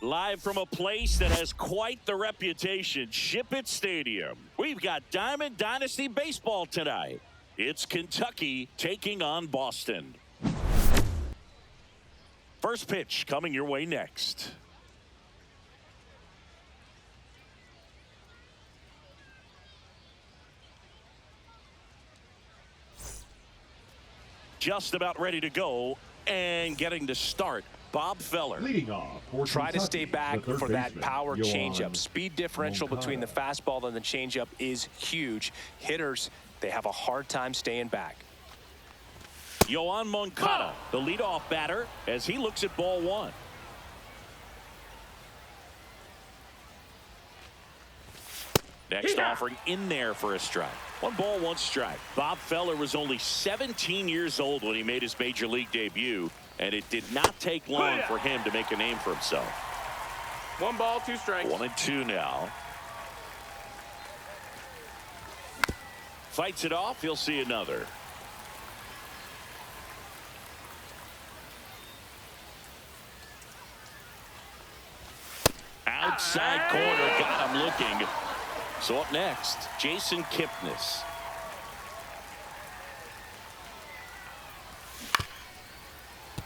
Live from a place that has quite the reputation, Ship It Stadium. We've got Diamond Dynasty Baseball tonight. It's Kentucky taking on Boston. First pitch coming your way next. Just about ready to go and getting to start. Bob Feller. Leading off for Try to Kentucky, stay back for that power changeup. Speed differential between the fastball and the changeup is huge. Hitters, they have a hard time staying back. Yoan Moncada, the leadoff batter, as he looks at ball one. Next offering in there for a strike. 1 ball, 1 strike. Bob Feller was only 17 years old when he made his major league debut, and it did not take long for him to make a name for himself. 1 ball, 2 strikes. 1-2 now. Fights it off. He'll see another. Outside corner, got him looking. So up next, Jason Kipnis.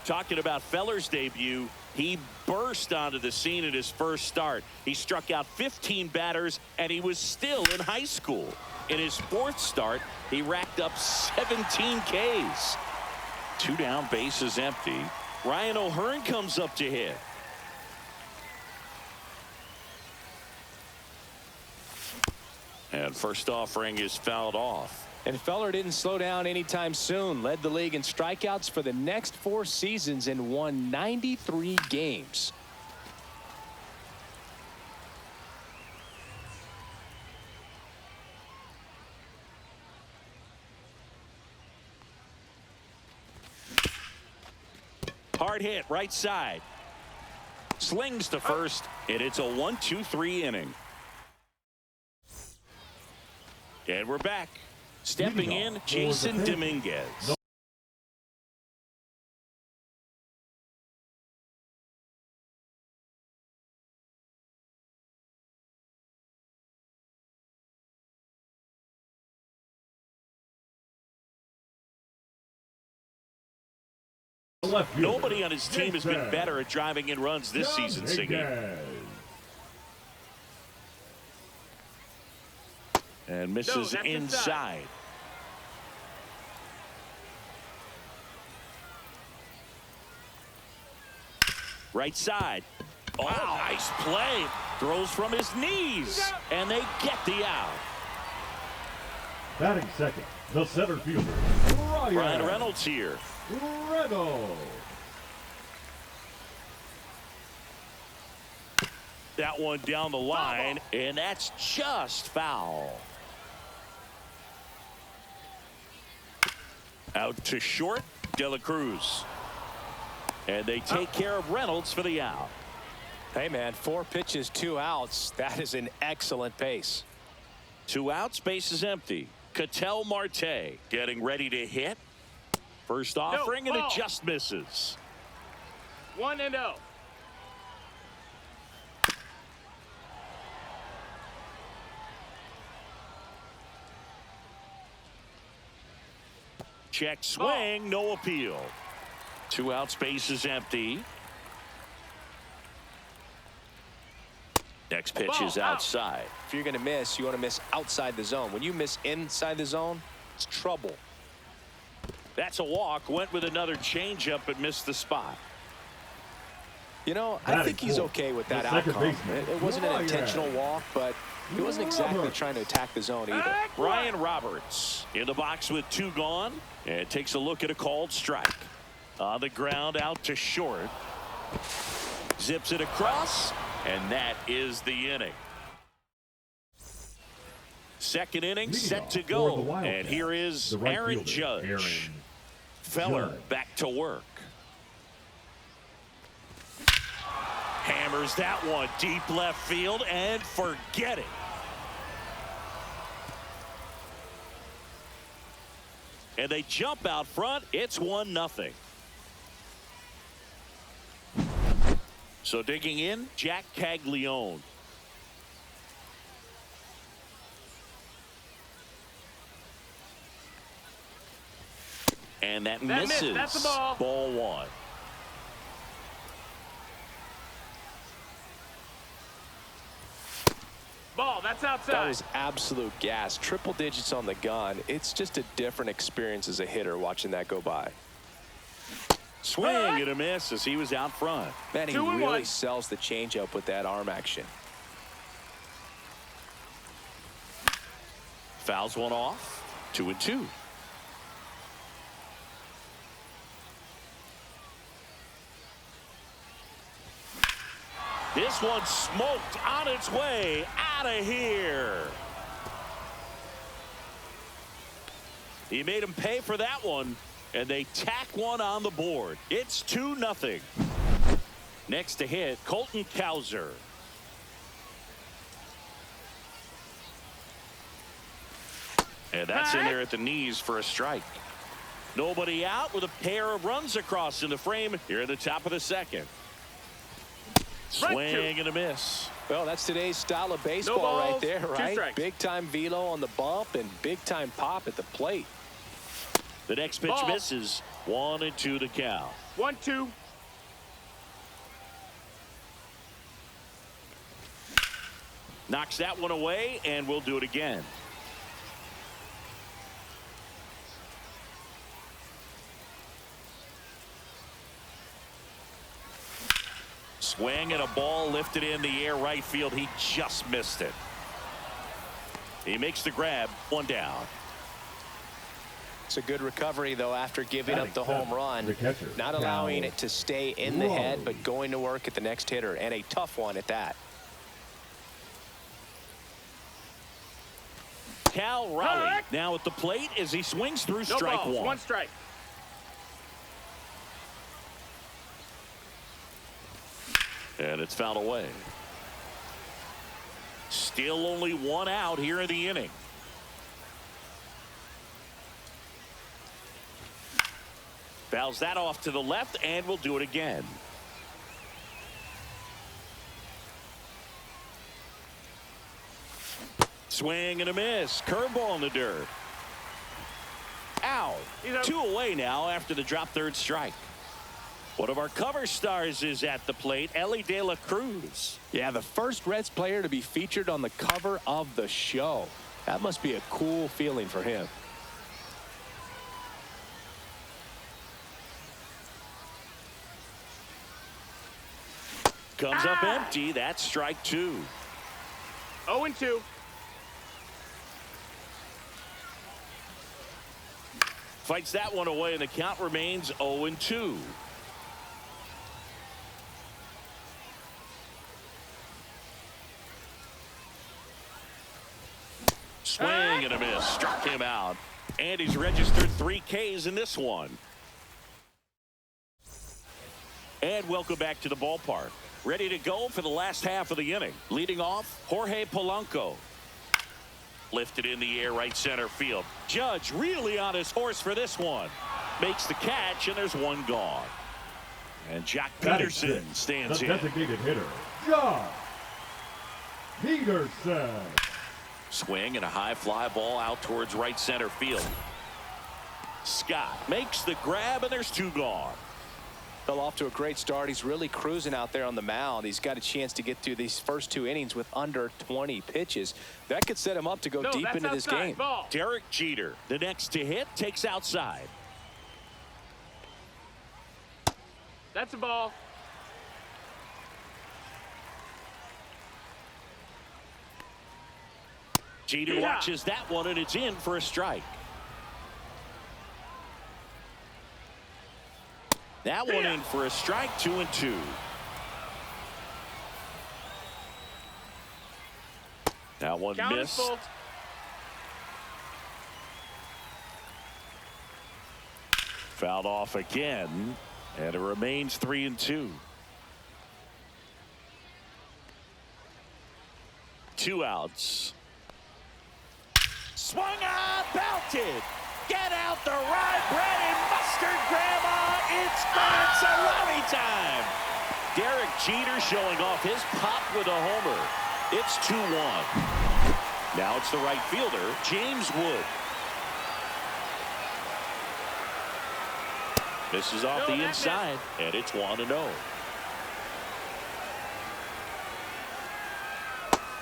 Talking about Feller's debut, he burst onto the scene at his first start. He struck out 15 batters, and he was still in high school. In his 4th start, he racked up 17 Ks. 2 down, bases empty. Ryan O'Hearn comes up to hit. And first offering is fouled off. And Feller didn't slow down anytime soon. Led the league in strikeouts for the next 4 seasons and won 93 games. Hard hit, right side. Slings to first, and it's a 1-2-3 inning. And we're back. Stepping in, Jason Dominguez. Nobody on his team has been better at driving in runs this season, Siggy. And misses inside. Right side. Oh, wow. Nice play. Throws from his knees. And they get the out. Batting second, the center fielder, Ryan Reynolds here. Reynolds. That one down the line, and that's just foul. Out to short, De La Cruz. And they take care of Reynolds for the out. Hey, man, 4 pitches, 2 outs. That is an excellent pace. 2 outs, base is empty. Ketel Marte getting ready to hit. First offering, and it just misses. 1-0. Check swing, no appeal. 2 outs, base is empty. Next pitch is outside. If you're going to miss, you want to miss outside the zone. When you miss inside the zone, it's trouble. That's a walk. Went with another changeup but missed the spot. You know, I think he's okay with that outcome. It wasn't an intentional walk, but he wasn't exactly trying to attack the zone either. Ryan Roberts in the box with 2 gone, and takes a look at a called strike. On the ground, out to short. Zips it across, and that is the inning. Second inning set to go, and here is Aaron Judge. Feller back to work. Hammers that one deep left field, and forget it. And they jump out front. It's 1-0. So digging in, Jack Caglione. And that misses. Missed. That's the ball. Ball one. Ball, that's outside. That was absolute gas. Triple digits on the gun. It's just a different experience as a hitter watching that go by. Swing and a miss as he was out front. Man, he really sells the changeup with that arm action. Fouls one off. 2-2. This one smoked on its way out of here. He made him pay for that one, and they tack one on the board. It's 2-0. Next to hit, Colton Cowser. And that's in there at the knees for a strike. Nobody out with a pair of runs across in the frame here at the top of the second. Swing and a miss. Well, that's today's style of baseball right there, right? Big time velo on the bump and big time pop at the plate. The next pitch misses. 1-2 the count. 1-2. Knocks that one away, and we'll do it again. Swing and a ball lifted in the air right field. He just missed it. He makes the grab. One down. It's a good recovery, though, after giving up the home run. Not allowing it to stay in the head, but going to work at the next hitter, and a tough one at that. Cal Raleigh now at the plate as he swings through strike one. One strike. And it's fouled away. Still only one out here in the inning. Fouls that off to the left, and we'll do it again. Swing and a miss. Curveball in the dirt. Out. 2 away now after the drop third strike. One of our cover stars is at the plate, Ellie De La Cruz. Yeah, the first Reds player to be featured on the cover of the show. That must be a cool feeling for him. Comes up empty. That's strike 2. 0-2. Fights that one away, and the count remains 0-2. Swing and a miss. Struck him out. And he's registered 3 Ks in this one. And welcome back to the ballpark. Ready to go for the last half of the inning. Leading off, Jorge Polanco. Lifted in the air right center field. Judge really on his horse for this one. Makes the catch, and there's one gone. And Jack Peterson stands in. Designated hitter, Jack Peterson. Swing and a high fly ball out towards right center field. Scott makes the grab, and there's 2 gone. Fell off to a great start. He's really cruising out there on the mound. He's got a chance to get through these first 2 innings with under 20 pitches. That could set him up to go deep into this game. Ball. Derek Jeter, the next to hit, takes outside. That's a ball. Jeter watches that one, and it's in for a strike. That one in for a strike. 2-2. That one missed. Fouled off again, and it remains 3-2. 2 outs. Swung on, belted. Get out the rye bread and mustard, Grandma. It's Mazzarelli time. Derek Jeter showing off his pop with a homer. It's 2-1. Now it's the right fielder, James Wood. Misses off the inside, and it's 1-0.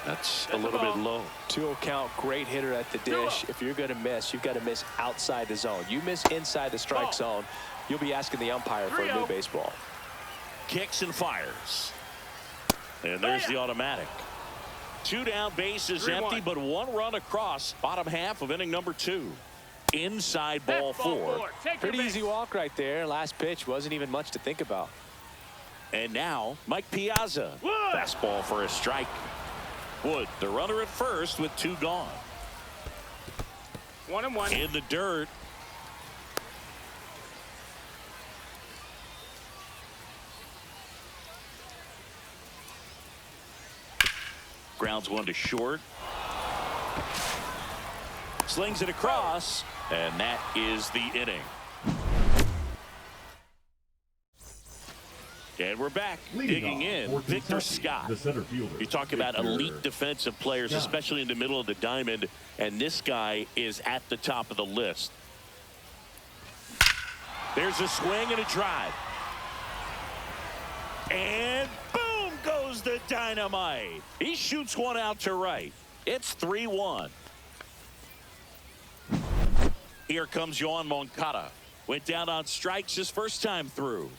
That's a little bit low. 2-0 count, great hitter at the dish. If you're going to miss, you've got to miss outside the zone. You miss inside the strike zone, you'll be asking the umpire for a new baseball. Kicks and fires. And there's the automatic. 2 down, bases empty, but 1 run across. Bottom half of inning number 2. Inside ball 4. Pretty easy walk right there. Last pitch wasn't even much to think about. And now Mike Piazza. Fastball for a strike. Wood, the runner at first with 2 gone. 1-1. In the dirt. Grounds 1 to short. Slings it across, and that is the inning. And we're back. Digging in, Victor Scott. The center fielder. You talk about elite defensive players, especially in the middle of the diamond, and this guy is at the top of the list. There's a swing and a drive. And boom goes the dynamite. He shoots one out to right. It's 3-1. Here comes Yoan Moncada. Went down on strikes his first time through.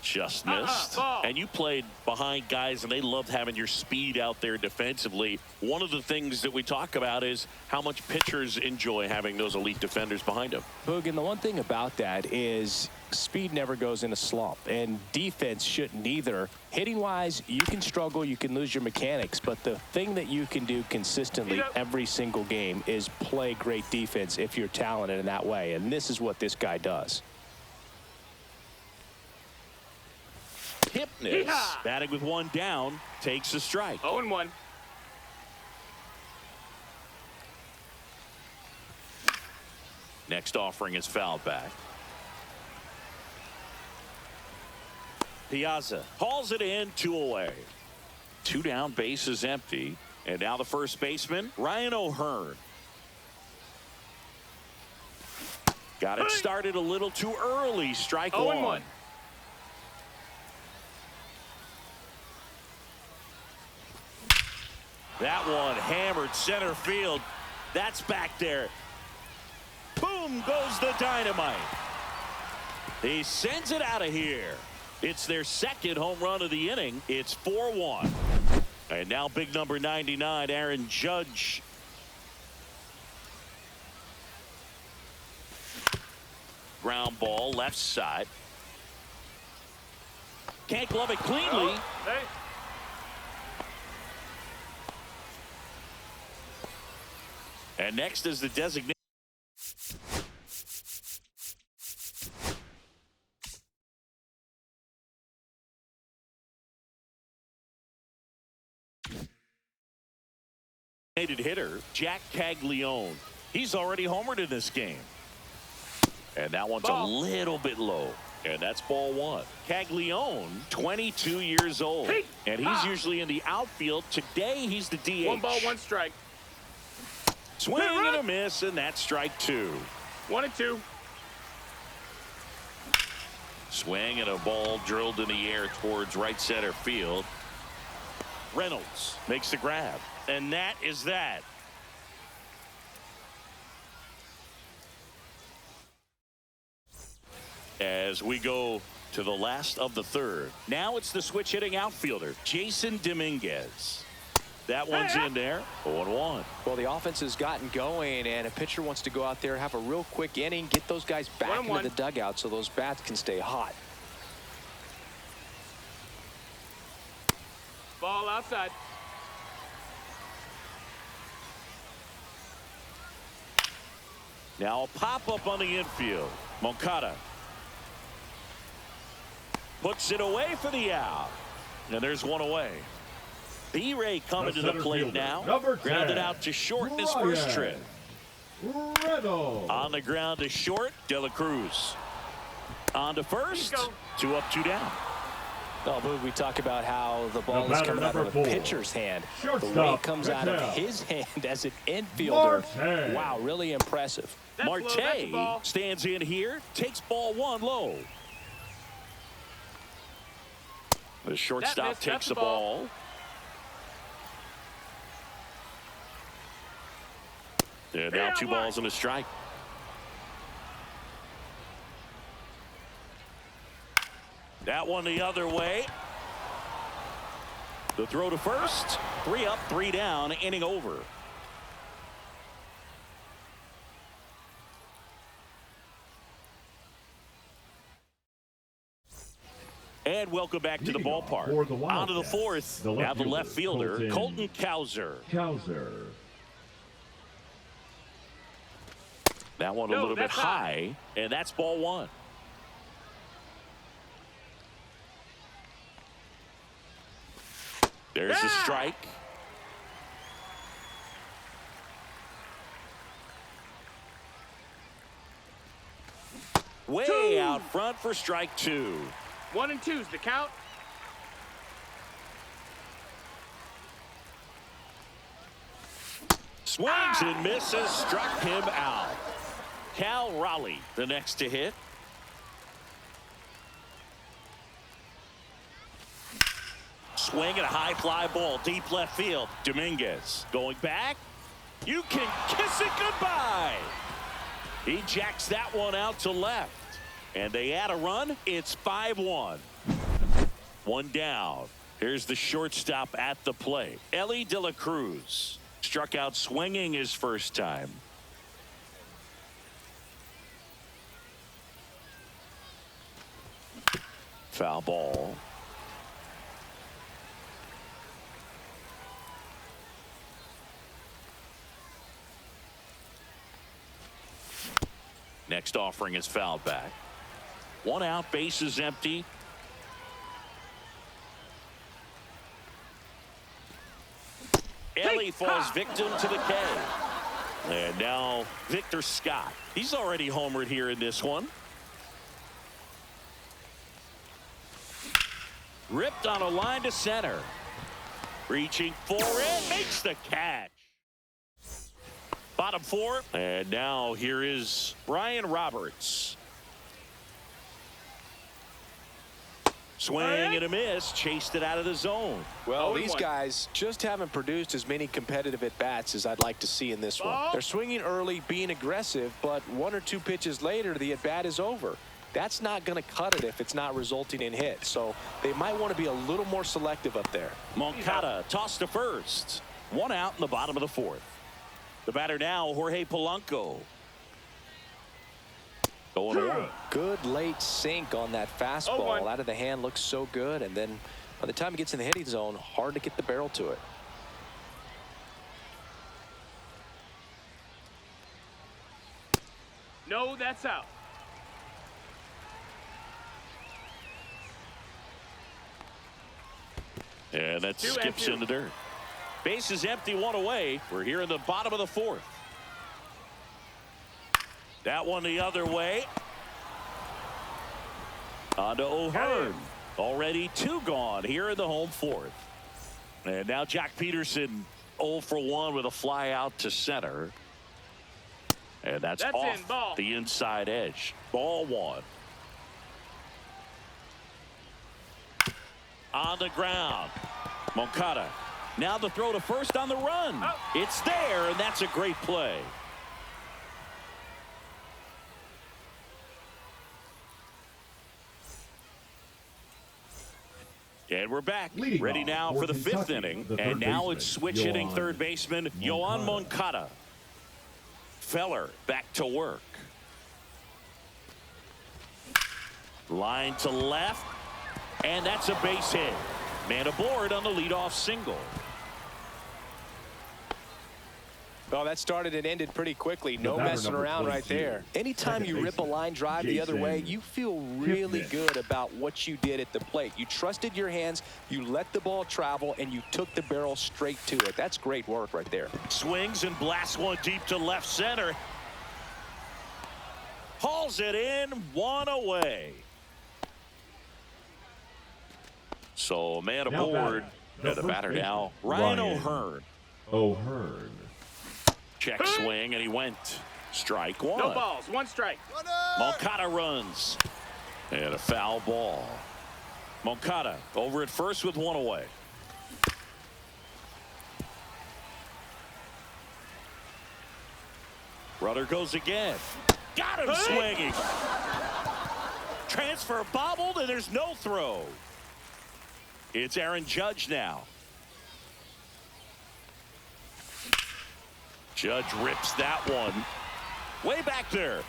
Just missed. And you played behind guys, and they loved having your speed out there defensively. One of the things that we talk about is how much pitchers enjoy having those elite defenders behind them. Boog, and the one thing about that is speed never goes in a slump, and defense shouldn't either. Hitting-wise, you can struggle, you can lose your mechanics, but the thing that you can do consistently every single game is play great defense if you're talented in that way, and this is what this guy does. Hipness, batting with 1 down, takes a strike. 0-1. Next offering is fouled back. Piazza hauls it in, 2 away. 2 down, bases empty. And now the first baseman, Ryan O'Hearn. Got it started a little too early. Strike 1. That one hammered center field. That's back there. Boom goes the dynamite. He sends it out of here. It's their second home run of the inning. It's 4-1. And now big number 99, Aaron Judge. Ground ball left side. Can't glove it cleanly. And next is the designated. Hitter, Jack Caglione. He's already homered in this game. And that one's a little bit low. And that's ball 1. Caglione, 22 years old. And he's usually in the outfield. Today, he's the DH. 1 ball, 1 strike. Swing and a miss, and that's strike 2. 1-2. Swing and a ball drilled in the air towards right center field. Reynolds makes the grab. And that is that. As we go to the last of the third. Now it's the switch hitting outfielder, Jason Dominguez. That one's in there. 0-1. Well, the offense has gotten going, and a pitcher wants to go out there, have a real quick inning, get those guys back into the dugout so those bats can stay hot. Ball outside. Now a pop-up on the infield. Moncada puts it away for the out. And there's one away. B-Ray coming to the plate now. Grounded out to short in his first trip. Reynolds. On the ground to short, De La Cruz. On to first. 2 up, 2 down. Oh, Boog, we talk about how the ball is coming out of the pitcher's hand. The way it comes out of his hand as an infielder. Marte. Wow, really impressive. Marte stands in here, takes ball 1 low. The shortstop takes the ball. And now 2 balls and a strike. That one the other way. The throw to first. 3 up, 3 down, inning over. And welcome back to the ballpark. On to the 4th. Now the left fielder, Colton Cowser. That one a little bit high, and that's ball 1. There's a strike. Way out front for strike 2. 1 and 2's the count. Swings and misses, struck him out. Cal Raleigh, the next to hit. Swing and a high fly ball, deep left field. Dominguez going back. You can kiss it goodbye. He jacks that one out to left. And they add a run. It's 5-1. 1 down. Here's the shortstop at the plate. Ellie De La Cruz struck out swinging his first time. Foul ball. Next offering is fouled back. 1 out, bases empty. Ellie falls victim to the K. And now Victor Scott. He's already homered here in this one. Ripped on a line to center. Reaching for it. Makes the catch. Bottom 4. And now here is Brian Roberts. Swing and a miss. Chased it out of the zone. Well, these guys just haven't produced as many competitive at-bats as I'd like to see in this one. They're swinging early, being aggressive, but 1 or 2 pitches later, the at-bat is over. That's not going to cut it if it's not resulting in hits. So they might want to be a little more selective up there. Moncada tossed to first. 1 out in the bottom of the 4th. The batter now, Jorge Polanco. Going on. Good late sink on that fastball. Out of the hand, looks so good. And then by the time it gets in the hitting zone, hard to get the barrel to it. No, that's out. And that skips in the dirt. Base is empty, 1 away. We're here in the bottom of the 4th. That one the other way. On to O'Hearn. Already 2 gone here in the home 4th. And now Jack Peterson 0 for 1 with a fly out to center. And that's off the inside edge. Ball 1. On the ground. Moncada. Now the throw to first on the run. It's there, and that's a great play. And we're back. Ready now for the 5th inning. And now it's switch hitting third baseman Yoan Moncada. Feller back to work. Line to left. And that's a base hit. Man aboard on the leadoff single. Well, that started and ended pretty quickly. No messing around right there. Anytime you rip a line drive the other way, you feel really good about what you did at the plate. You trusted your hands, you let the ball travel, and you took the barrel straight to it. That's great work right there. Swings and blasts one deep to left center. Hauls it in, one away. So man Now aboard. batter. And the batter now, Ryan O'Hearn. O'Hearn. Check swing, and he went. Strike one. No balls, one strike. Moncada runs. And a foul ball. Moncada over at first with one away. Runner goes again. Got him swinging. Transfer bobbled, and there's no throw. It's Aaron Judge now. Judge rips that one. Way back there.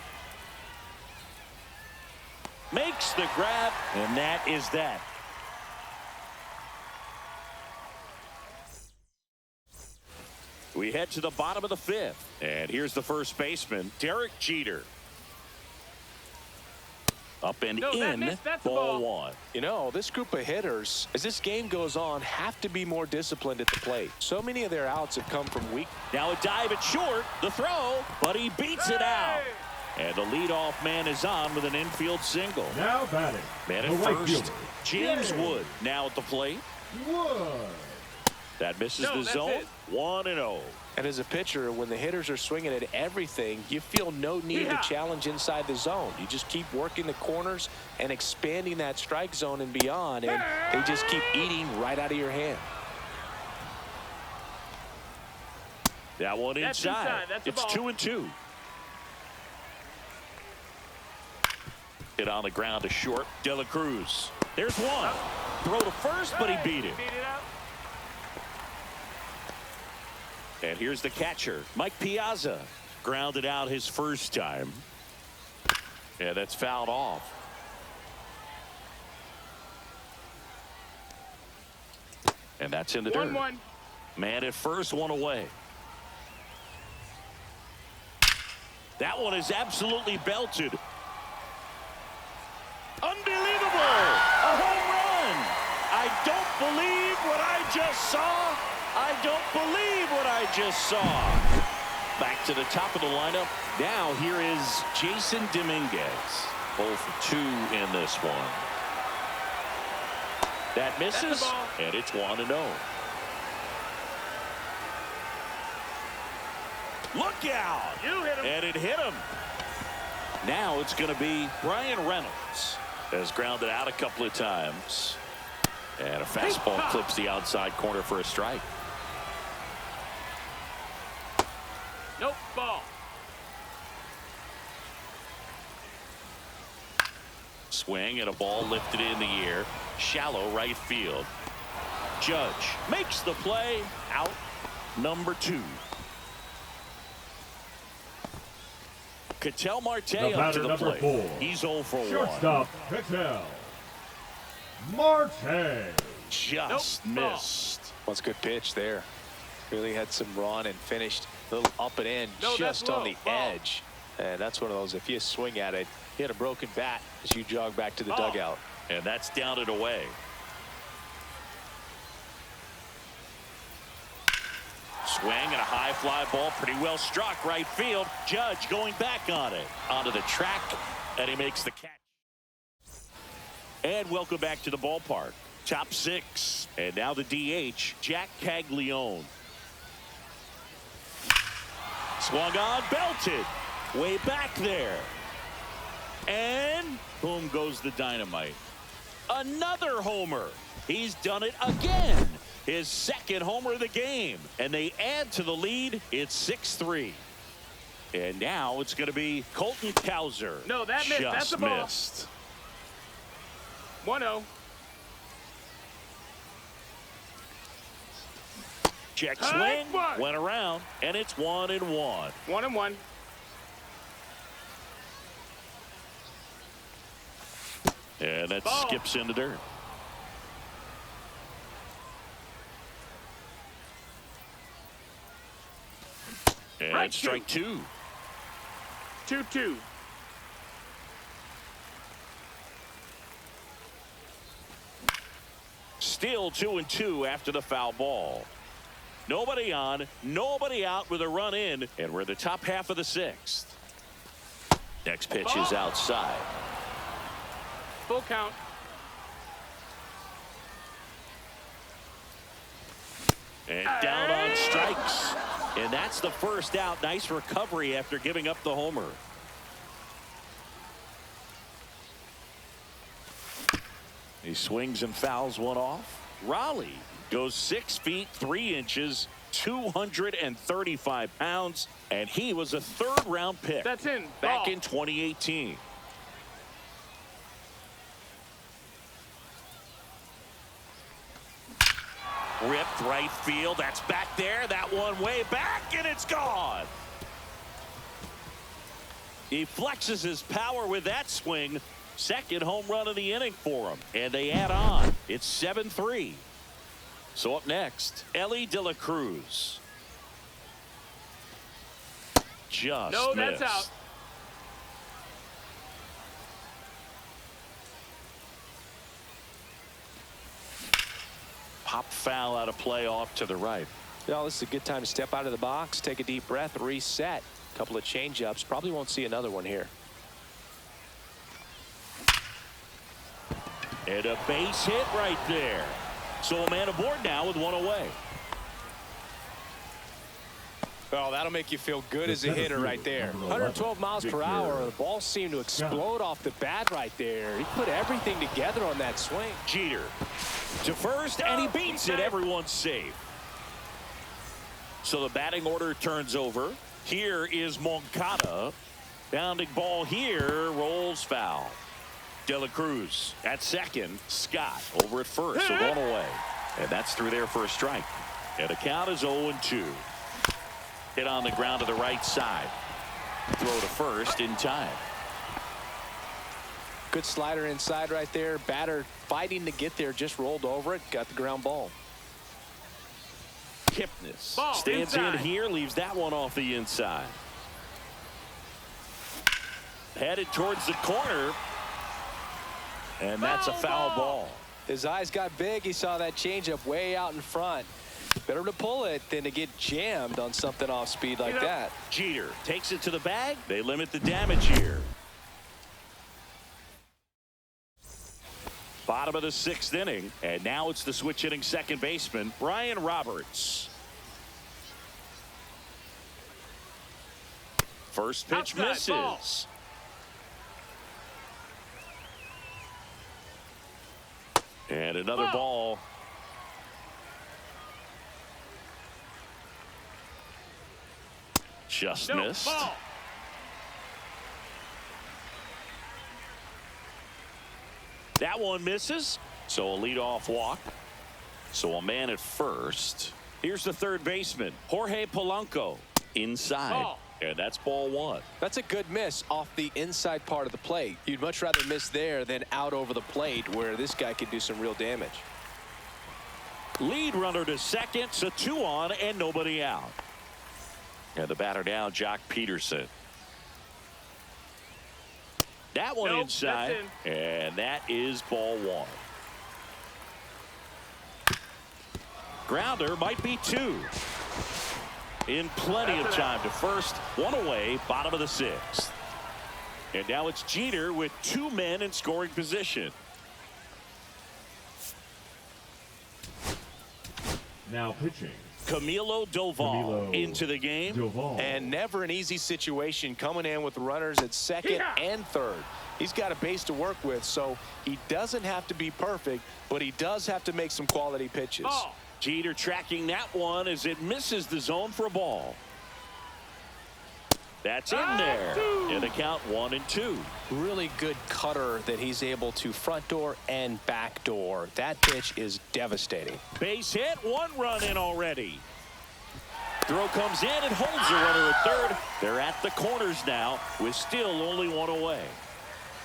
Makes the grab, and that is that. We head to the bottom of the fifth. And here's the first baseman, Derek Jeter. Up and in, ball one. You know, this group of hitters, as this game goes on, have to be more disciplined at the plate. So many of their outs have come from weak. Now a dive at short, the throw, but he beats it out. And the leadoff man is on with an infield single. Now batting. Man the at right first, fielder. James Wood now at the plate. Wood. That misses the zone. 1-0. And as a pitcher, when the hitters are swinging at everything, you feel no need to challenge inside the zone. You just keep working the corners and expanding that strike zone and beyond, and they just keep eating right out of your hand. That one inside. That's it's 2-2. Hit on the ground to short. De La Cruz. There's one. Throw to first, but he beat it. And here's the catcher, Mike Piazza. Grounded out his first time. Yeah, that's fouled off. And that's in the dirt. 1-1. Man at first, one away. That one is absolutely belted. Unbelievable! A home run! I don't believe what I just saw. I don't believe what I just saw. Back to the top of the lineup. Now here is Jason Dominguez. 0 for 2 in this one. That misses, and it's 1-0. Look out! You hit him. And it hit him. Now it's going to be Brian Reynolds. Has grounded out a couple of times. And a fastball clips the outside corner for a strike. Nope, ball. Swing and a ball lifted in the air. Shallow right field. Judge makes the play. Out number 2. Ketel Marte up to the plate. 4. He's 0 for 1. Shortstop, Ketel Marte. Just missed. What's a good pitch there. Really had some run and finished a little up and in, just on the edge. And that's one of those, if you swing at it, hit a broken bat as you jog back to the dugout. And that's down and away. Swing and a high fly ball, pretty well struck right field. Judge going back on it, onto the track, and he makes the catch. And welcome back to the ballpark. Top 6, and now the DH, Jack Caglione. Swung on, belted, way back there. And boom goes the dynamite. Another homer. He's done it again. His second homer of the game. And they add to the lead. It's 6-3. And now it's going to be Colton Cowser. No, that missed. That's the ball. Missed. 1-0. Check swing. Went around. And it's 1-1. 1-1. And that skips in the dirt. And strike 2. 2-2. Still 2-2 after the foul ball. Nobody on, nobody out with a run in, and we're in the top half of the 6th. Next pitch is outside. Full count. And down on strikes. And that's the first out. Nice recovery after giving up the homer. He swings and fouls one off. Raleigh goes 6 feet 3 inches, 235 pounds, and he was a third-round pick. That's in. Back Ball. in 2018. Ripped right field. That's back there. That one way back, and it's gone. He flexes his power with that swing. Second home run of the inning for him. And they add on. It's 7-3. So up next, Ellie De La Cruz. Just No, missed. that's out. Pop foul out of play off to the right. Well, this is a good time to step out of the box, take a deep breath, reset. A couple of change-ups. Probably won't see another one here. And a base hit right there. So a man aboard now with one away. Well, that'll make you feel good as a hitter right there. 112 miles per hour. The ball seemed to explode off the bat right there. He put everything together on that swing. Jeter to first, and he beats it. Everyone's safe. So the batting order turns over. Here is Moncada. Bounding ball here, rolls foul. De La Cruz at second. Scott over at first, so one away. And that's through there for a strike. And the count is 0-2. Hit on the ground to the right side. Throw to first in time. Good slider inside right there. Batter fighting to get there, just rolled over it, got the ground ball. Kipnis Ball stands inside. in here, leaves that one off the inside. Headed towards the corner. And that's a foul ball. His eyes got big. He saw that changeup way out in front. Better to pull it than to get jammed on something off speed like that. Jeter takes it to the bag. They limit the damage here. Bottom of the 6th inning, and now it's the switch hitting second baseman, Brian Roberts. First pitch Outside, misses. ball. And another ball. Just missed. Ball. That one misses. So a leadoff walk. So a man at first. Here's the third baseman, Jorge Polanco, inside. Ball. And that's ball one. That's a good miss off the inside part of the plate. You'd much rather miss there than out over the plate where this guy could do some real damage. Lead runner to second, so 2 on and nobody out. And the batter now, Jock Peterson. That one Nope, inside, that's in. and that is ball one. Grounder might be 2. In plenty of time to first. One away, bottom of the 6th. And now it's Jeter with 2 men in scoring position. Now pitching. Camilo Doval into the game. Doval. And never an easy situation coming in with runners at second and third. He's got a base to work with, so he doesn't have to be perfect, but he does have to make some quality pitches. Ball. Jeter tracking that one as it misses the zone for a ball. That's in there. And the count 1-2. Really good cutter that he's able to front door and back door. That pitch is devastating. Base hit, 1 run in already. Throw comes in and holds the runner at third. They're at the corners now with still only 1 away.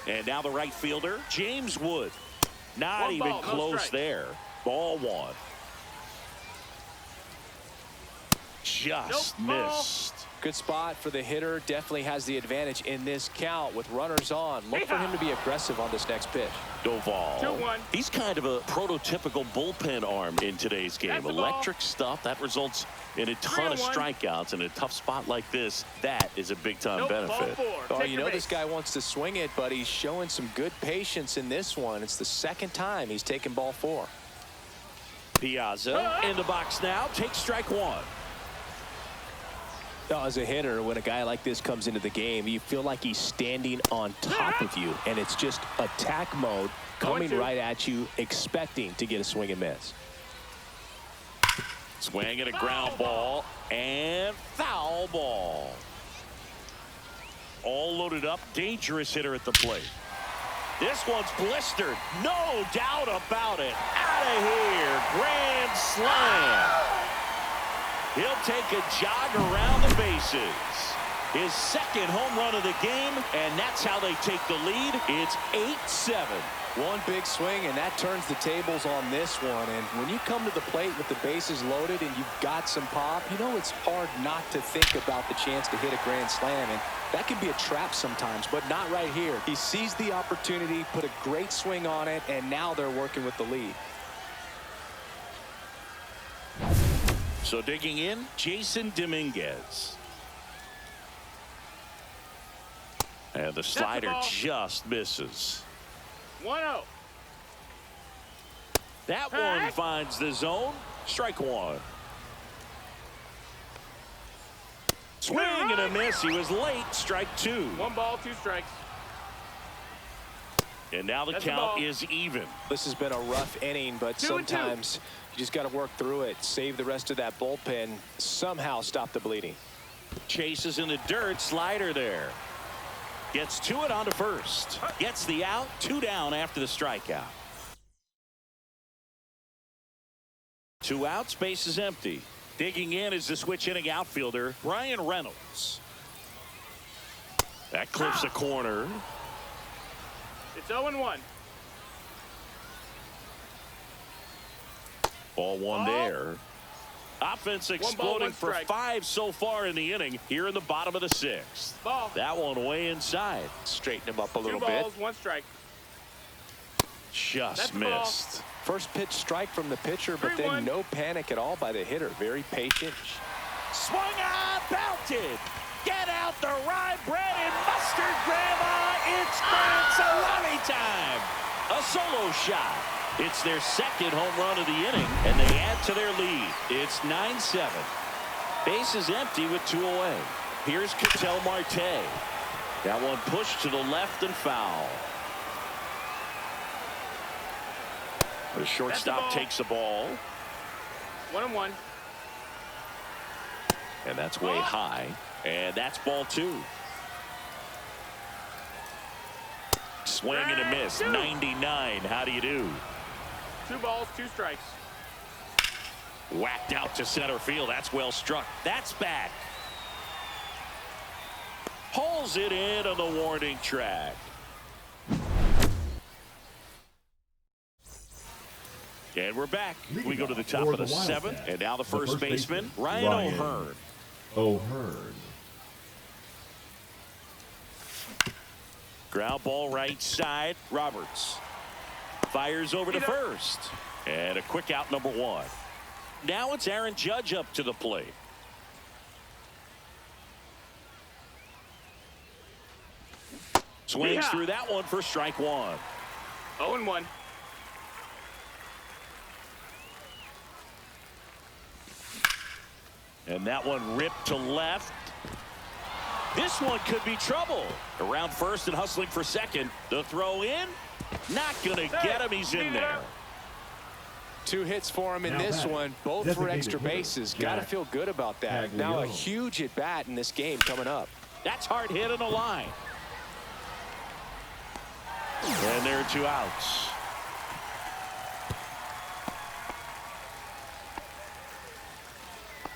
And now the right fielder, James Wood. Not One even ball, no close strike. there. Ball 1. Just Nope, ball. missed. Good spot for the hitter. Definitely has the advantage in this count with runners on. Look for him to be aggressive on this next pitch. Doval. 2-1. He's kind of a prototypical bullpen arm in today's game. That's the ball. Electric stuff that results In a ton of strikeouts in a tough spot like this, that is a big-time benefit. Oh, you know this guy wants to swing it, but he's showing some good patience in this one. It's the second time he's taken ball 4. Piazza in the box now. Takes strike 1. As a hitter, when a guy like this comes into the game, you feel like he's standing on top of you, and it's just attack mode coming right at you, expecting to get a swing and miss. Swing and a ground ball and foul ball. All loaded up. Dangerous hitter at the plate. This one's blistered. No doubt about it. Out of here. Grand slam. He'll take a jog around the bases. His second home run of the game, and that's how they take the lead. It's 8-7. One big swing, and that turns the tables on this one. And when you come to the plate with the bases loaded and you've got some pop, you know it's hard not to think about the chance to hit a grand slam. And that can be a trap sometimes, but not right here. He sees the opportunity, put a great swing on it, and now they're working with the lead. So digging in, Jason Dominguez. And the slider just misses. 1-0. That one finds the zone. Strike 1. Swing and a miss. He was late. Strike 2. 1 ball, 2 strikes. And now the count is even. This has been a rough inning, but sometimes you just got to work through it. Save the rest of that bullpen. Somehow stop the bleeding. Chases in the dirt. Slider there. Gets to it onto first. Gets the out. 2 down after the strikeout. 2 outs. Base is empty. Digging in is the switch hitting outfielder Brian Reynolds. That clips a corner. It's 0-1. Ball 1 there. Offense exploding for 5 so far in the inning here in the bottom of the 6th. Ball. That one way inside. Straighten him up a 2 little balls, bit. 1 strike. Just missed. First pitch strike from the pitcher, but then no panic at all by the hitter. Very patient. Swung on, belted. Get out the rye bread and mustard, Grandma. It's grand salami time. A solo shot. It's their second home run of the inning, and they add to their lead. It's 9-7. Base is empty with 2 away. Here's Ketel Marte. That one pushed to the left and foul. The shortstop takes the ball. 1-1. And that's way high. And that's ball 2. Swing and a miss. 99. How do you do? 2 balls, 2 strikes. Whacked out to center field. That's well struck. That's back. Pulls it in on the warning track. And we're back. We go to the top of the 7th. And now the first baseman, Ryan O'Hearn. O'Hearn. Ground ball right side. Roberts fires over to first. And a quick out, number 1. Now it's Aaron Judge up to the plate. Swings through that one for strike 1. 0-1. And that one ripped to left. This one could be trouble. Around first and hustling for second. The throw in. Not going to get him. He's in there. 2 hits for him in this one, both for extra bases. Got to feel good about that. Now a huge at bat in this game coming up. That's hard hit on the line. And there are 2 outs.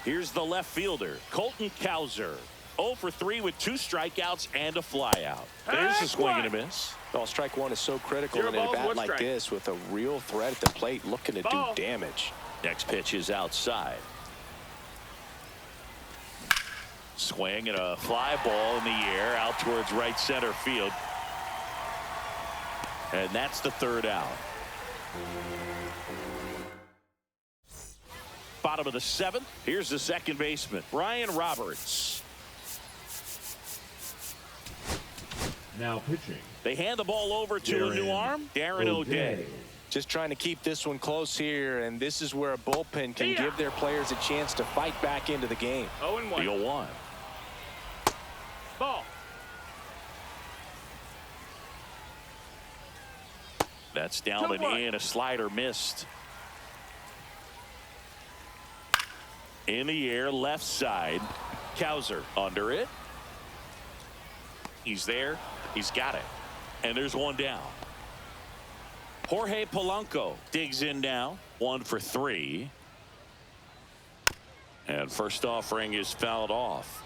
Here's the left fielder, Colton Cowser. 0 for 3 with 2 strikeouts and a flyout. There's a swing and a miss. Well, strike 1 is so critical in a bat like this with a real threat at the plate looking to do damage. Next pitch is outside. Swing and a fly ball in the air out towards right center field. And that's the 3rd out. Bottom bottom of the 7th. Here's the second baseman, Ryan Roberts. Now pitching. They hand the ball over to a new arm, Darren O'Day. Just trying to keep this one close here, and this is where a bullpen can give their players a chance to fight back into the game. 0-1. The 0-1. Ball. That's down and in. A slider missed. In the air, left side. Kowser under it. He's there. He's got it. And there's one down. Jorge Polanco digs in now. 1 for 3. And first offering is fouled off.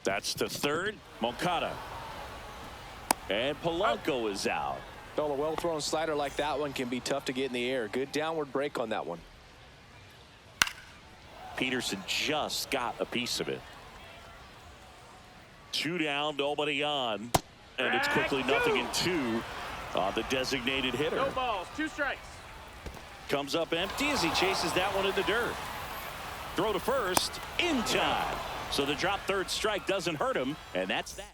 That's to third. Moncada. And Polanco is out. Well, a well-thrown slider like that one can be tough to get in the air. Good downward break on that one. Peterson just got a piece of it. 2 down, nobody on. And it's quickly 0-2 on the designated hitter. No balls, 2 strikes. Comes up empty as he chases that one in the dirt. Throw to first in time. So the drop third strike doesn't hurt him, and that's that.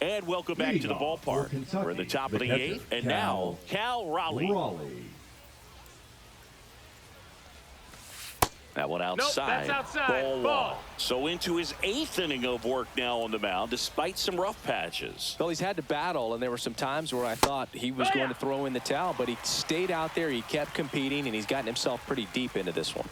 And welcome back to the ballpark. We're at the top of the 8th, and now Cal Raleigh. That one outside. Nope, that's outside. Ball. So into his 8th inning of work now on the mound, despite some rough patches. Well, he's had to battle, and there were some times where I thought he was going to throw in the towel, but he stayed out there, he kept competing, and he's gotten himself pretty deep into this one.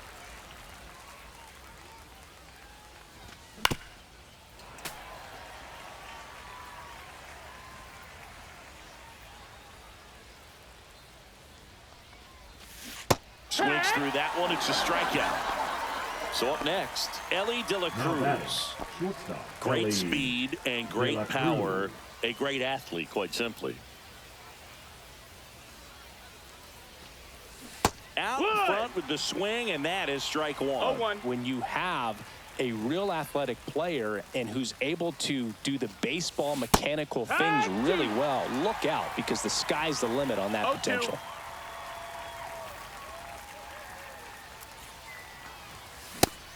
Swings through that one. It's a strikeout. So up next, Ellie De La Cruz. Great speed and great power. A great athlete, quite simply. Out in front with the swing, and that is strike 1. 0-1. When you have a real athletic player and who's able to do the baseball mechanical things really well, look out, because the sky's the limit on that potential.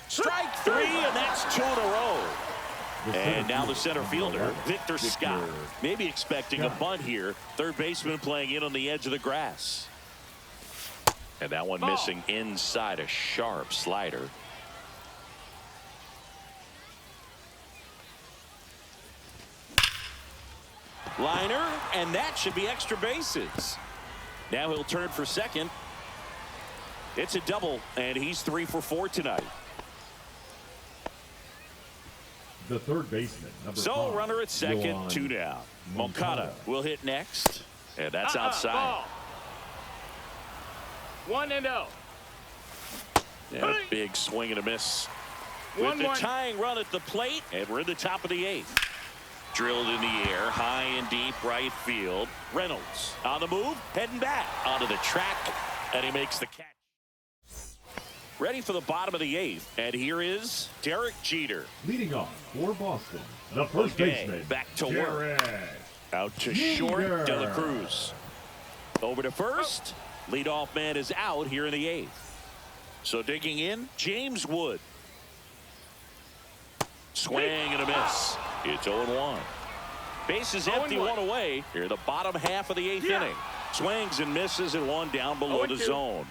Strike 3, and that's 2 in a row. And now the center fielder, Victor Scott. Maybe expecting a bunt here. Third baseman playing in on the edge of the grass. And that one missing inside, a sharp slider. Liner, and that should be extra bases. Now he'll turn for second. It's a double, and he's 3 for 4 tonight. The third baseman, number So 5, runner at second, 2 down. Moncada will hit next, and that's outside. Ball. 1-0. And a big swing and a miss. With the tying run at the plate, and we're in the top of the 8th. Drilled in the air, high and deep right field. Reynolds on the move, heading back onto the track, and he makes the catch. Ready for the bottom of the 8th, and here is Derek Jeter. Leading off for Boston, the first baseman, back to work. Out to short, De La Cruz. Over to first. Leadoff man is out here in the 8th. So digging in, James Wood. Swing and a miss. It's 0-1. Bases empty, 1 away. Here the bottom half of the 8th inning. Swings and misses, and 1 down below the zone.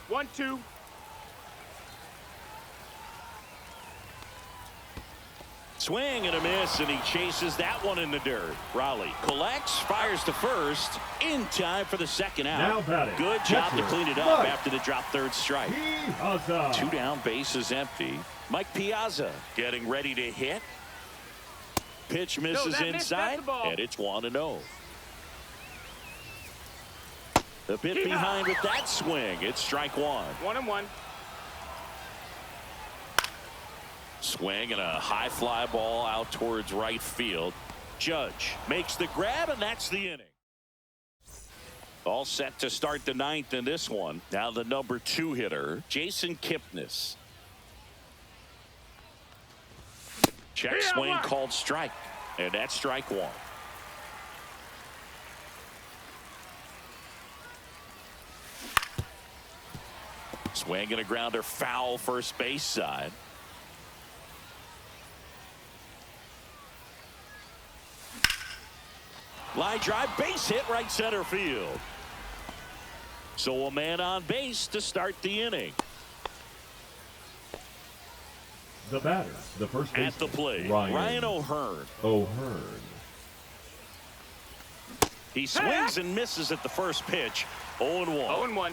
1-2. Swing and a miss, and he chases that one in the dirt. Raleigh collects, fires to first, in time for the second out. Now batting, good job to catcher, clean it up Mike after the drop third strike. Piazza. 2 down, bases empty. Mike Piazza getting ready to hit. Pitch misses inside, and it's 1-0. The bit behind with that swing. It's strike 1. 1-1. Swing and a high fly ball out towards right field. Judge makes the grab, and that's the inning. All set to start the 9th in this one. Now the number 2 hitter, Jason Kipnis. Check swing called strike, and that's strike 1. Swing and a grounder, foul first base side. Line drive, base hit right center field. So a man on base to start the inning. The batter, the first baseman. At the plate, Ryan O'Hearn. He swings and misses at the first pitch. 0-1. 0-1.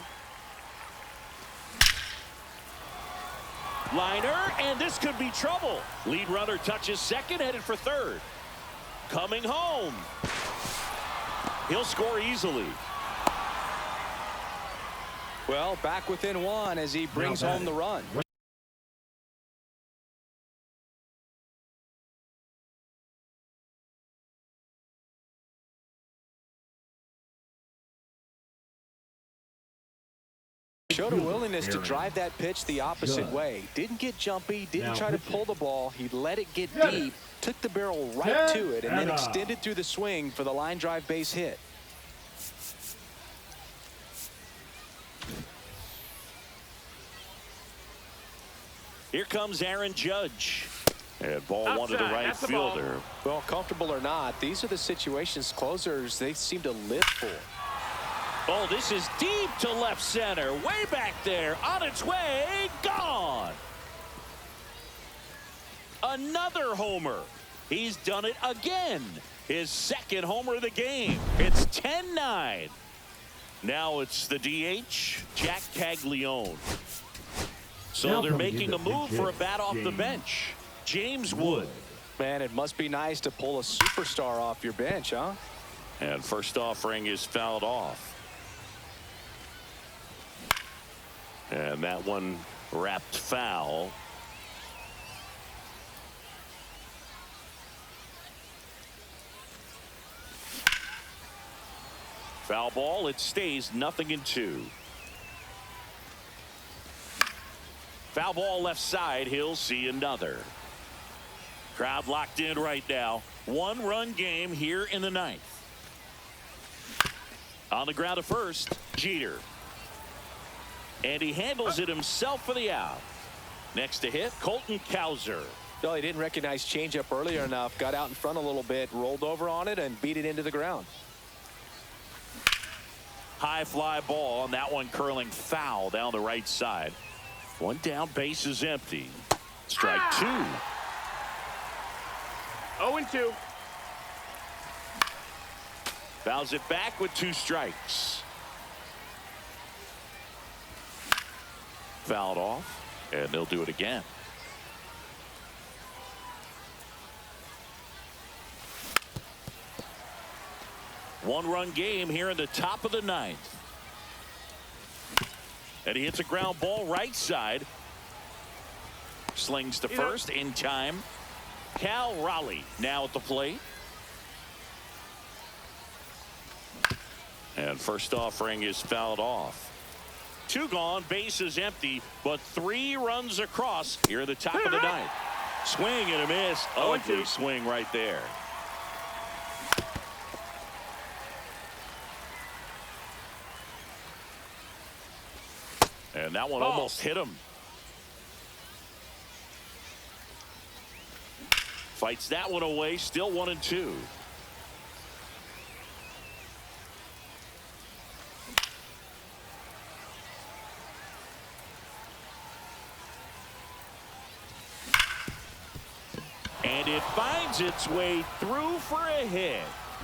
Liner, and this could be trouble. Lead runner touches second, headed for third. Coming home. He'll score easily. Well, back within one as he brings home the run. Showed a willingness to drive that pitch the opposite way. Didn't get jumpy, didn't try to pull the ball. He let it get deep, took the barrel right to it, and then extended through the swing for the line drive base hit. Here comes Aaron Judge. And ball one to the right fielder. Well, comfortable or not, these are the situations closers they seem to live for. Oh, this is deep to left center. Way back there. On its way. Gone. Another homer. He's done it again. His second homer of the game. It's 10-9. Now it's the DH, Jack Caglione. So they're making a move for a bat off the bench. James Wood. Man, it must be nice to pull a superstar off your bench, huh? And first offering is fouled off. And that one wrapped foul. Foul ball. It stays 0-2. Foul ball left side. He'll see another. Crowd locked in right now. One-run game here in the ninth. On the ground to first, Jeter. And he handles it himself for the out. Next to hit, Colton Cowser. Well, he didn't recognize changeup earlier enough. Got out in front a little bit, rolled over on it, and beat it into the ground. High fly ball, and that one curling foul down the right side. One down, base is empty. Strike two. 0-2. Fouls it back with 2 strikes. Fouled off, and they'll do it again. One-run game here in the top of the ninth. And he hits a ground ball right side. Slings to first in time. Cal Raleigh now at the plate. And first offering is fouled off. 2 gone, base is empty, but 3 runs across here at the top of the ninth. Swing and a miss. Ugly swing right there. And that one almost hit him. Fights that one away, still 1-2. And it finds its way through for a hit.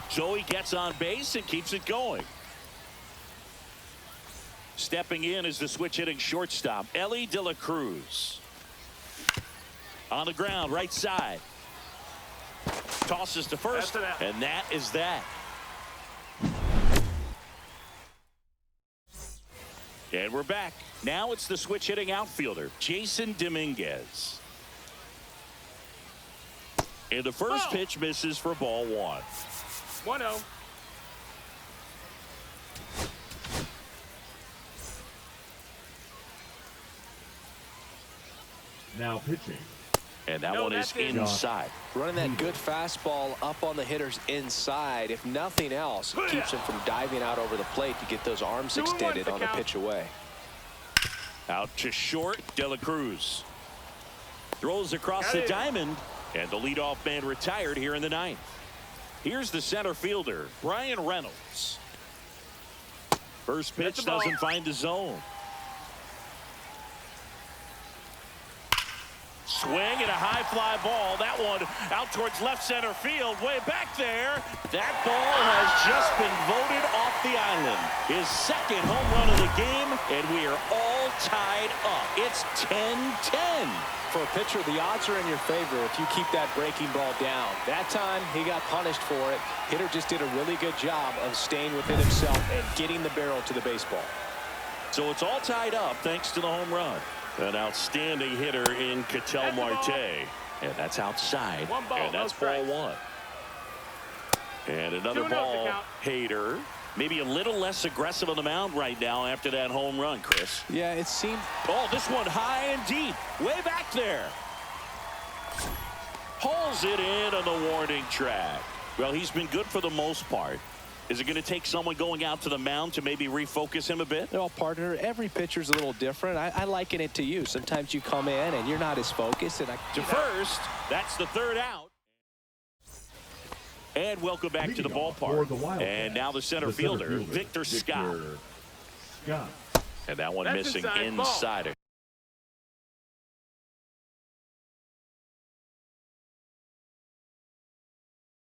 So he gets on base and keeps it going. Stepping in is the switch hitting shortstop, Ellie De La Cruz. On the ground, right side. Tosses to first, and that is that. And we're back. Now it's the switch hitting outfielder, Jason Dominguez. And the first pitch misses for ball 1. 1-0. Now pitching. And that one is inside. Running that good fastball up on the hitter's inside. If nothing else, keeps him from diving out over the plate to get those arms extended on the pitch away. Out to short, De La Cruz. Throws across the diamond, and the leadoff man retired here in the ninth. Here's the center fielder, Brian Reynolds. First pitch doesn't find the zone. Swing and a high fly ball. That one out towards left center field, way back there. That ball has just been voted off the island. His second home run of the game, and we are all tied up. It's 10-10. For a pitcher, the odds are in your favor if you keep that breaking ball down. That time, he got punished for it. Hitter just did a really good job of staying within himself and getting the barrel to the baseball. So it's all tied up thanks to the home run. An outstanding hitter in Ketel Marte. And that's outside. And that's ball one. And another ball, Hader. Maybe a little less aggressive on the mound right now after that home run, Chris. Yeah, it seemed... Oh, this one high and deep. Way back there. Pulls it in on the warning track. Well, he's been good for the most part. Is it going to take someone going out to the mound to maybe refocus him a bit? Well, partner, every pitcher's a little different. I liken it to you. Sometimes you come in and you're not as focused. And to first, that's the third out. And welcome back to the ballpark. And now the center fielder, Victor Scott. And that one missing inside it.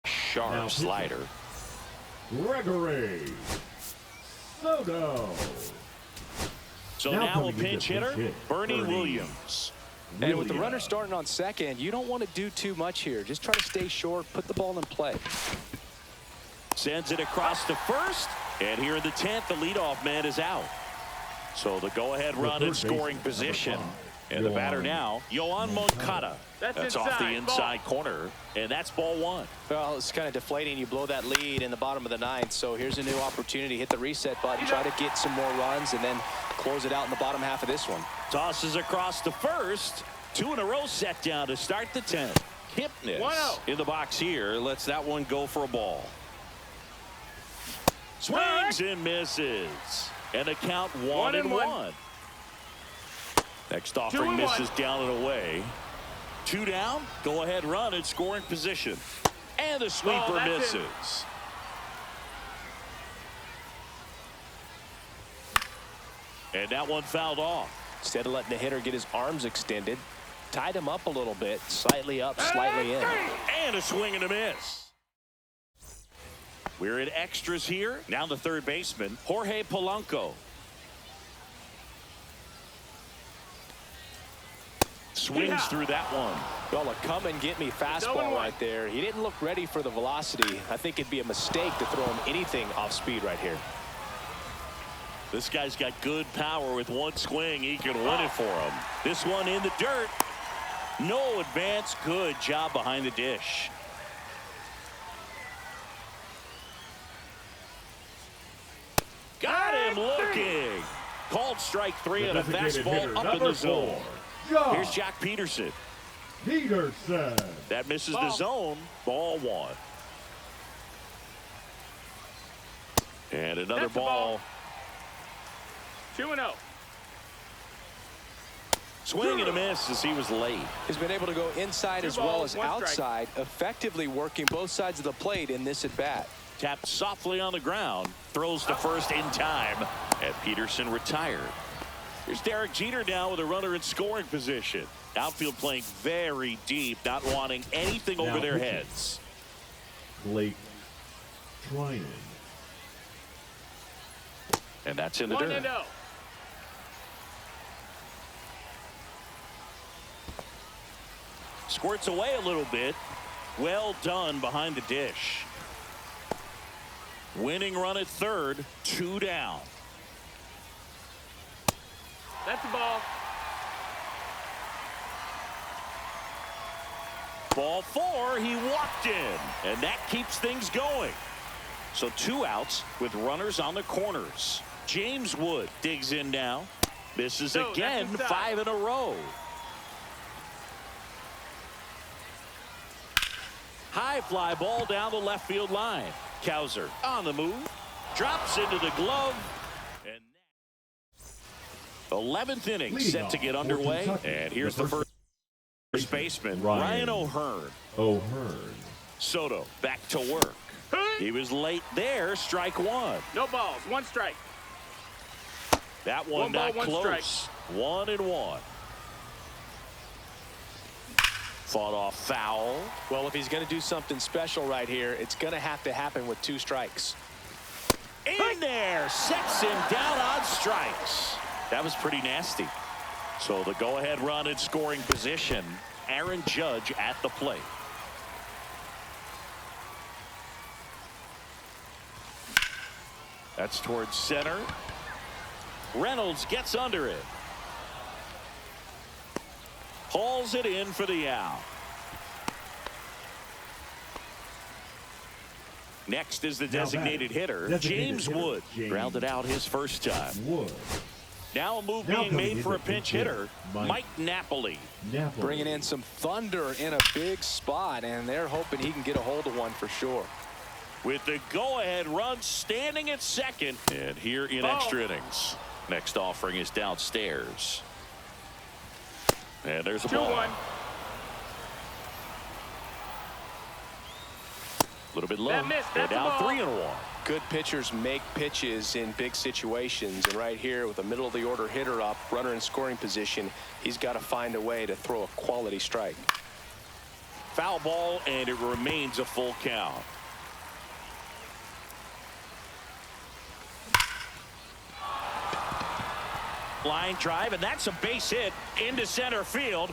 Sharp slider. Gregory Soto. So now a pinch hitter, Bernie Williams. And with the runner starting on second, you don't want to do too much here. Just try to stay short, put the ball in play. Sends it across to first. And here in the 10th, the leadoff man is out. So the go-ahead run in scoring position. And the batter now, Yoan Moncada. That's off the inside corner. And that's ball one. Well, it's kind of deflating. You blow that lead in the bottom of the ninth. So here's a new opportunity. Hit the reset button. Try to get some more runs and then close it out in the bottom half of this one. Tosses across to first. 2 in a row set down to start the 10th. Kipnis in the box here. Lets that one go for a ball. Swings and misses. And a count 1-1. Next offering misses down and away. 2 down. Go ahead run in scoring position. And the sweeper misses. And that one fouled off. Instead of letting the hitter get his arms extended, tied him up a little bit. Slightly up, slightly in. And a swing and a miss. We're in extras here. Now the third baseman, Jorge Polanco. Swings through that one. Well, a come-and-get-me fastball right there. He didn't look ready for the velocity. I think it'd be a mistake to throw him anything off speed right here. This guy's got good power. With one swing, he can win it for him. This one in the dirt. No advance. Good job behind the dish. Got him looking. Called strike 3 on a fastball up in the zone. Here's Jack Peterson. That misses the zone. Ball one. And another ball. 2-0. Swing and a miss as he was late. He's been able to go inside as well as outside, effectively working both sides of the plate in this at-bat. Tapped softly on the ground. Throws to first in time. And Peterson retired. Here's Derek Jeter now with a runner in scoring position. Outfield playing very deep, not wanting anything over their heads. Blake Trinan. And that's in the dirt. 1-0. Squirts away a little bit. Well done behind the dish. Winning run at third. 2 down. That's the ball. Ball 4. He walked in. And that keeps things going. So 2 outs with runners on the corners. James Wood digs in now. Misses again. 5 in a row. High fly ball down the left field line. Cowser on the move. Drops into the glove. And 11th inning Leading set to off get for underway. Kentucky, And here's the first baseman, Ryan O'Hearn. Soto back to work. He was late there. Strike one. No balls. One strike. That one ball, not one close. strike. 1-1. Fought off foul. Well, if he's going to do something special right here, it's going to have to happen with 2 strikes. In there. Sets him down on strikes. That was pretty nasty. So the go-ahead run in scoring position. Aaron Judge at the plate. That's towards center. Reynolds gets under it. Hauls it in for the out. Next is the designated hitter, James Wood. Grounded out his first time. Now a move being made for a pinch hitter, Mike Napoli. Bringing in some thunder in a big spot, and they're hoping he can get a hold of one for sure. With the go-ahead run standing at second. And here in extra innings. Next offering is downstairs. And there's a ball. 2-1. A little bit low. That missed. And That's a now ball. 3-1. Good pitchers make pitches in big situations, and right here with a middle of the order hitter up, runner in scoring position, he's got to find a way to throw a quality strike. Foul ball, and it remains a full count. Line drive, and that's a base hit into center field.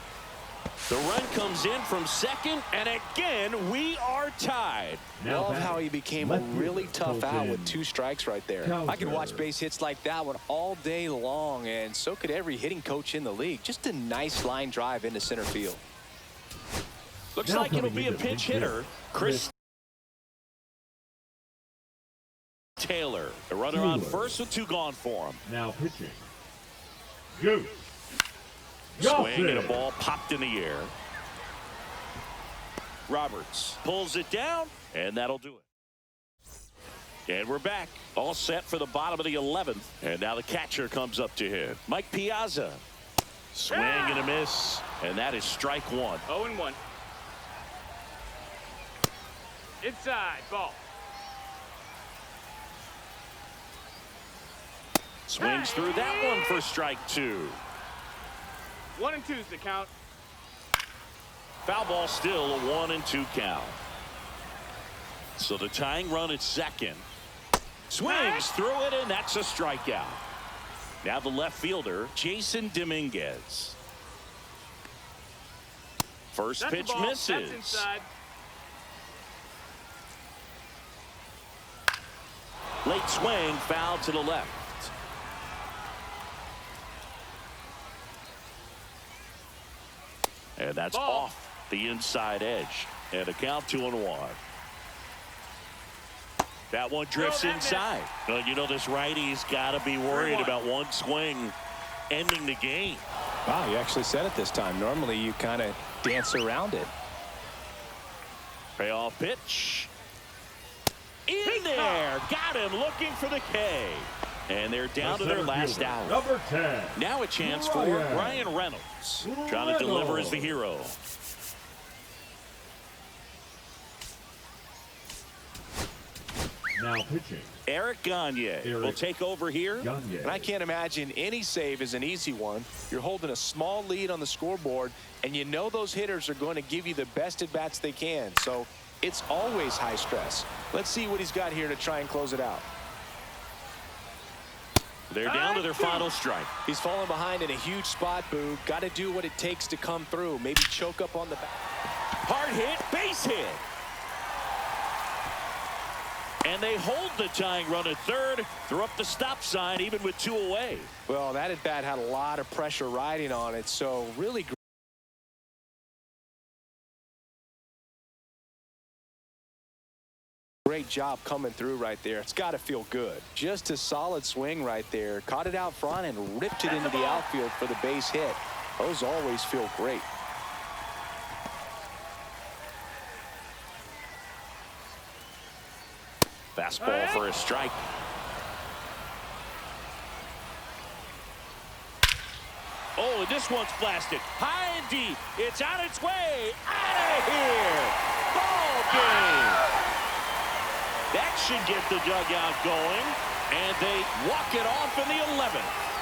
The run comes in from second, and again we are tied. Love how he became a really tough out with 2 strikes right there. I could watch base hits like that one all day long, and so could every hitting coach in the league. Just a nice line drive into center field. Looks like it'll be a pinch hitter, Chris Taylor. The runner on first with 2 gone for him. Now pitching. Goose. Swing and a ball popped in the air. Roberts pulls it down, and that'll do it. And we're back. All set for the bottom of the 11th. And now the catcher comes up to hit. Mike Piazza. Swing and a miss. And that is strike 1. 0-1. Inside. Ball. Swings through that one for strike 2. 1-2's the count. Foul ball, still a 1-2 count. So the tying run at second. Swings through it, and that's a strikeout. Now the left fielder, Jason Dominguez. First That's pitch the ball. misses. That's inside. Late swing, foul to the left. And that's Ball. off the inside edge. And a count 2-1. That one drifts inside. Well, you know, this righty's got to be worried about one swing ending the game. Wow, you actually said it this time. Normally you kind of dance around it. Payoff pitch. In there. Got him looking for the K. And they're down to their last out. Number 10. Now a chance for Ryan Reynolds. Trying to deliver as the hero. Now pitching. Eric Gagne will take over here. And I can't imagine any save is an easy one. You're holding a small lead on the scoreboard, and you know those hitters are going to give you the best at-bats they can. So it's always high stress. Let's see what he's got here to try and close it out. They're down to their final strike. He's falling behind in a huge spot, Boo. Got to do what it takes to come through. Maybe choke up on the back. Hard hit, base hit. And they hold the tying run at third. They're up the stop sign even with 2 away. Well, that at-bat had a lot of pressure riding on it, so really great job coming through right there. It's got to feel good. Just a solid swing right there. Caught it out front and ripped it into the outfield for the base hit. Those always feel great. Fastball for a strike. Oh, and this one's blasted. High and deep. It's on its way. Out of here. Ball game. That should get the dugout going. And they walk it off in the 11th.